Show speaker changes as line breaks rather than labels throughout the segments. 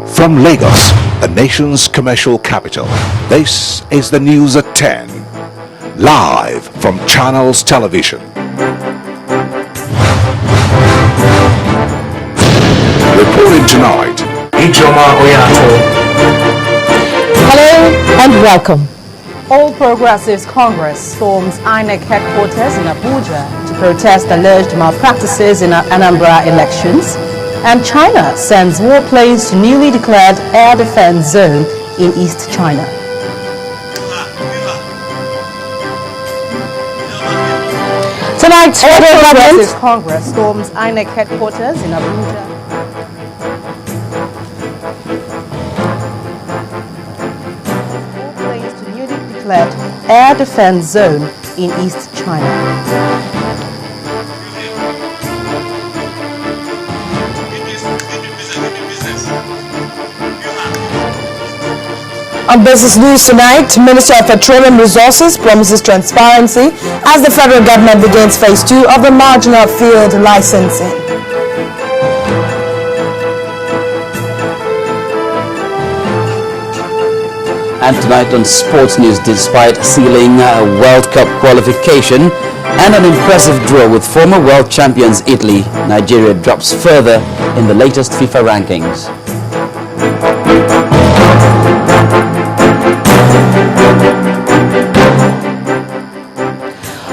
From Lagos, the nation's commercial capital, this is the news at 10, live from Channels Television. Reporting tonight,
Hello and welcome. All Progressives Congress storms INEC headquarters in Abuja to protest alleged malpractices in Anambra elections. And China sends warplanes to newly declared air defense zone in East China. Tonight, Federal Progressives Congress storms INEC headquarters in Abuja. Warplanes to newly declared air defense zone in East China.
On Business News tonight, Minister of Petroleum Resources promises transparency as the federal government begins phase 2 of the marginal field licensing.
And tonight on Sports News, despite sealing World Cup qualification and an impressive draw with former world champions Italy, Nigeria drops further in the latest FIFA rankings.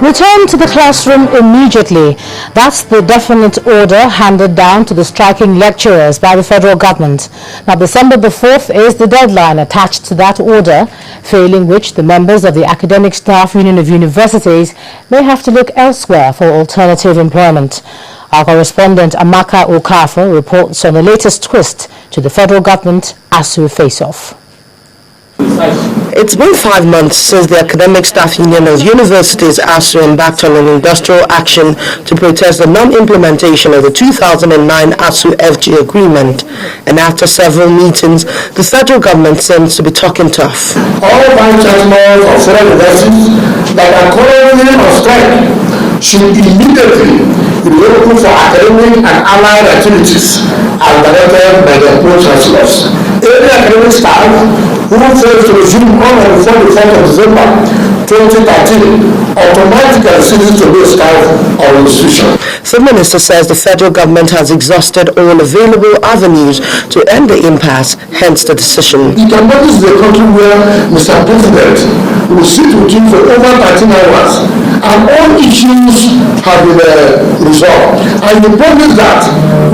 Return to the classroom immediately. That's the definite order handed down to the striking lecturers by the federal government. Now, December the 4th is the deadline attached to that order, failing which the members of the Academic Staff Union of Universities may have to look elsewhere for alternative employment. Our correspondent Amaka Okafor reports on the latest twist to the federal government ASUU face-off.
It's been 5 months since the Academic Staff Union of Universities ASUU embarked on an industrial action to protest the non-implementation of the 2009 ASUU-FG agreement. And after several meetings, the federal government seems to be talking tough.
All vice chancellors of federal universities that are currently on strike should immediately be open for academic and allied activities as directed by their pro-chancellors. Any academic staff who fails to resume on or before the 4th of December 2013 automatically ceases to be a staff or institution.
The minister says the federal government has exhausted all available avenues to end the impasse, hence the decision.
You can notice the country where Mr. President will sit with you for over 13 hours and all issues have been resolved. And you promise that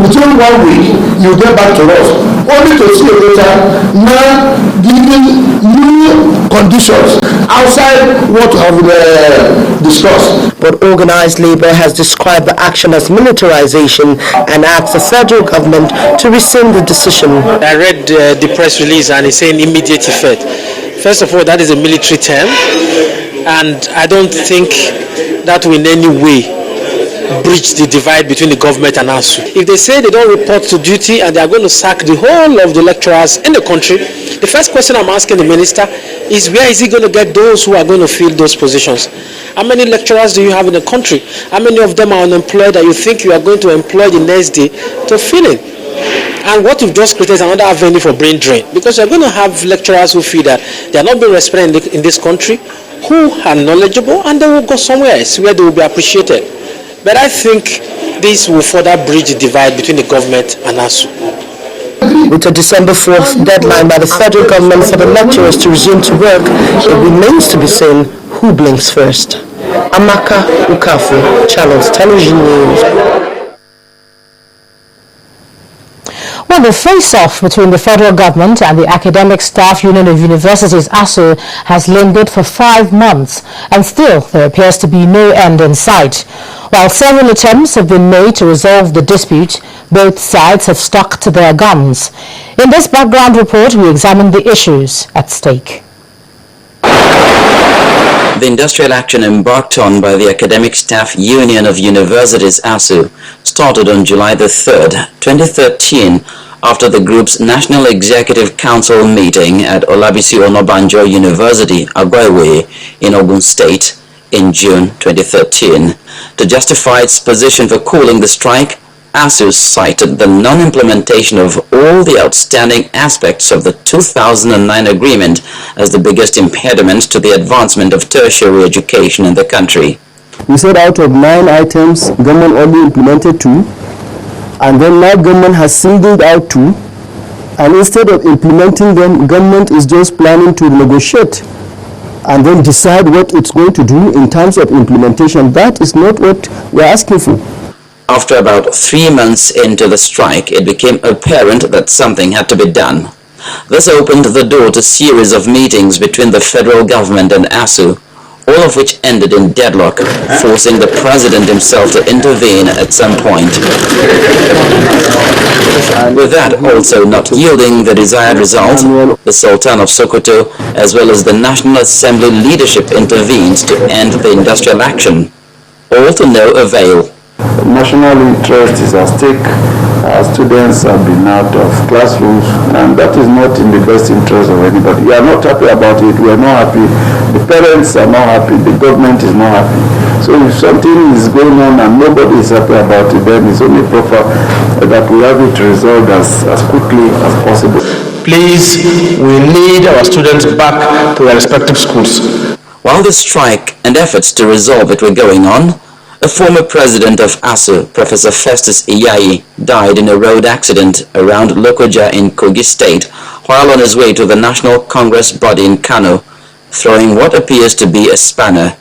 within 1 week you get back to us, only to see later now giving new conditions outside what have been discussed.
But organized labor has described the action as militarization and asked the federal government to rescind the decision.
I read the press release and it's saying immediate effect. First of all, that is a military term, and I don't think that will in any way bridge the divide between the government and ASUU. If they say they don't report to duty and they are going to sack the whole of the lecturers in the country, the first question I'm asking the minister is where is he going to get those who are going to fill those positions? How many lecturers do you have in the country? How many of them are unemployed that you think you are going to employ the next day to fill in? And what you've just created is another avenue for brain drain, because you're going to have lecturers who feel that they are not being respected in this country, who are knowledgeable, and they will go somewhere else where they will be appreciated. But I think this will further bridge the divide between the government and ASUU.
With a December 4th deadline by the federal government for the lecturers to resume to work, it remains to be seen who blinks first. Amaka Okafor, Channels Television News.
Well, the face-off between the federal government and the Academic Staff Union of Universities ASUU has lingered for 5 months, and still there appears to be no end in sight. While several attempts have been made to resolve the dispute, both sides have stuck to their guns. In this background report, we examine the issues at stake.
The industrial action embarked on by the Academic Staff Union of Universities ASUU started on July the 3rd, 2013, after the group's National Executive Council meeting at Olabisi Onabanjo University, Agwaiwe, in Ogun State in June 2013. To justify its position for calling the strike, ASUU cited the non-implementation of all the outstanding aspects of the 2009 agreement as the biggest impediment to the advancement of tertiary education in the country.
We said out of 9 items, government only implemented 2, and then now government has singled out 2, and instead of implementing them, government is just planning to negotiate and then decide what it's going to do in terms of implementation. That is not what we're asking for.
After about 3 months into the strike, it became apparent that something had to be done. This opened the door to a series of meetings between the federal government and ASUU, all of which ended in deadlock, forcing the president himself to intervene at some point. With that also not yielding the desired result, the Sultan of Sokoto as well as the National Assembly leadership intervened to end the industrial action, all to no avail.
National interest is at stake. Our students have been out of classrooms, and that is not in the best interest of anybody. We are not happy about it. We are not happy. The parents are not happy. The government is not happy. So if something is going on and nobody is happy about it, then it's only proper that we have it resolved as quickly as possible.
Please, we need our students back to their respective schools.
While the strike and efforts to resolve it were going on, a former president of ASUU, Professor Festus Iyayi, died in a road accident around Lokoja in Kogi State while on his way to the National Congress body in Kano, throwing what appears to be a spanner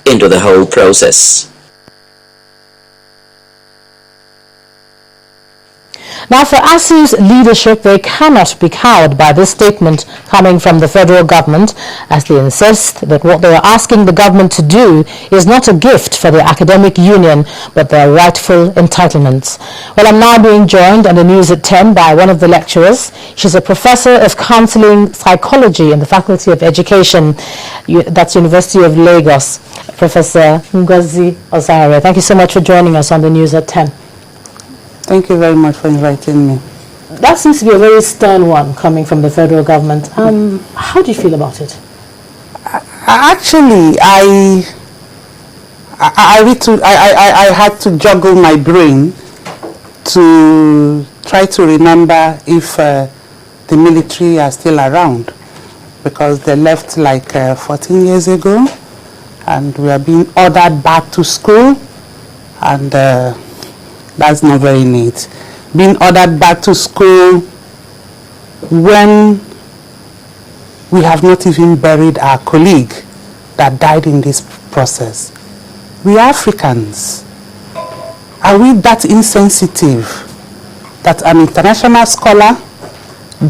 into the whole process.
Now, for ASUU's leadership, they cannot be cowed by this statement coming from the federal government, as they insist that what they are asking the government to do is not a gift for the academic union, but their rightful entitlements. Well, I'm now being joined on the news at 10 by one of the lecturers. She's a professor of counseling psychology in the Faculty of Education, that's University of Lagos, Professor Ngozi Ozare. Thank you so much for joining us on the news at 10.
Thank you very much for inviting me.
That seems to be a very stern one coming from the federal government. How do you feel about it?
Actually, I had to juggle my brain to try to remember if the military are still around, because they left like 14 years ago, and we are being ordered back to school, and that's not very neat. Being ordered back to school when we have not even buried our colleague that died in this process. We are Africans. Are we that insensitive that an international scholar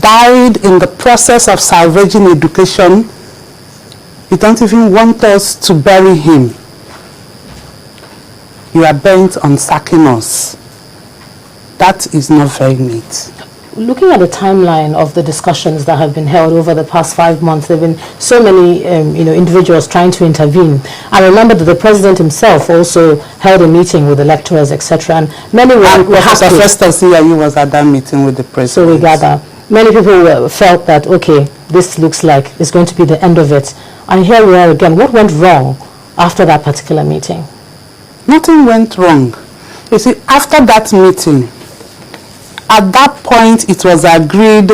died in the process of salvaging education? You don't even want us to bury him. You are bent on sacking us. That is not very neat.
Looking at the timeline of the discussions that have been held over the past 5 months, there have been so many individuals trying to intervene. I remember that the president himself also held a meeting with the lecturers, etc. And many were happy.
Festus Iyayi was at that meeting with the president.
So we gather. Many people felt that, okay, this looks like it's going to be the end of it. And here we are again. What went wrong after that particular meeting?
Nothing went wrong. You see, after that meeting, at that point it was agreed,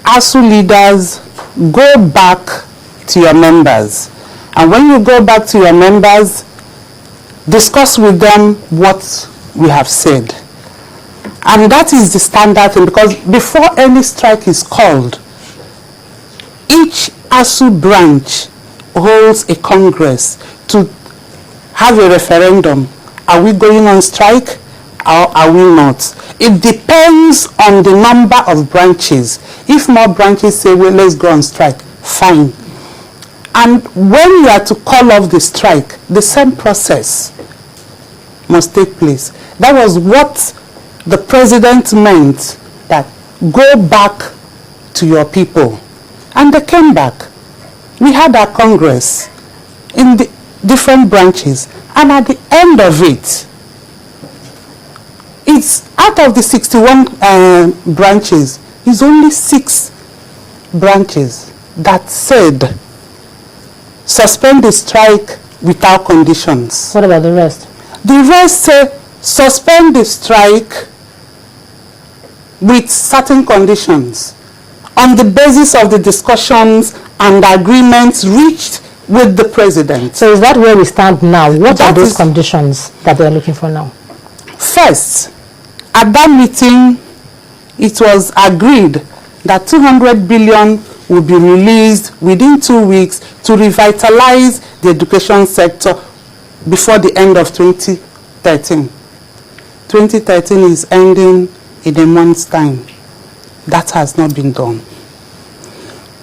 ASUU leaders, go back to your members. And when you go back to your members, discuss with them what we have said. And that is the standard thing, because before any strike is called, each ASUU branch holds a congress to have a referendum. Are we going on strike or are we not? It depends on the number of branches. If more branches say, well, let's go on strike, fine. And when you are to call off the strike, the same process must take place. That was what the president meant, that go back to your people. And they came back. We had our congress in the different branches, and at the end of it, it's out of the 61 branches, it's only 6 branches that said suspend the strike without conditions.
What about the rest?
The rest say suspend the strike with certain conditions on the basis of the discussions and agreements reached with the president.
So is that where we stand now? What are those conditions that they're looking for now?
First, at that meeting, it was agreed that 200 billion will be released within 2 weeks to revitalize the education sector before the end of 2013. 2013 is ending in a month's time. That has not been done.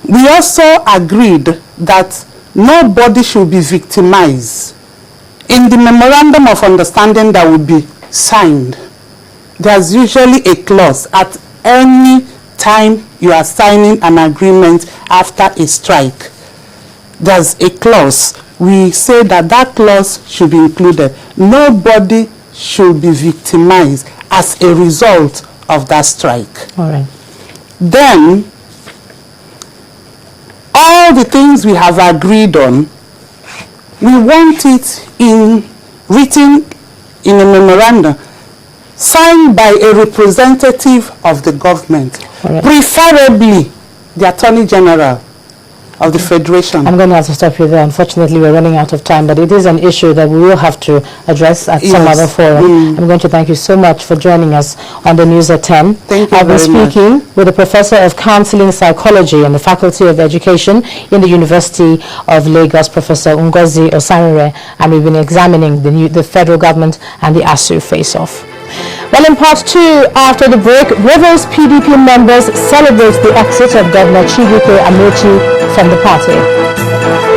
We also agreed that nobody should be victimized. In the memorandum of understanding that will be signed, there's usually a clause at any time you are signing an agreement after a strike. There's a clause. We say that that clause should be included. Nobody should be victimized as a result of that strike.
All right.
Then, all the things we have agreed on, we want it written in a memorandum signed by a representative of the government,
right,
preferably the Attorney General of the Federation.
I'm going to have to stop you there. Unfortunately, we're running out of time, but it is an issue that we will have to address at some other forum. I'm going to thank you so much for joining us on the News at 10.
Thank you
I've been speaking with the Professor of Counseling Psychology and the Faculty of Education in the University of Lagos, Professor Ngozi Osamire, and we've been examining the federal government and the ASUU face-off. Well, in part 2, after the break, Rivers PDP members celebrate the exit of Governor Chibuike Amechi from the party.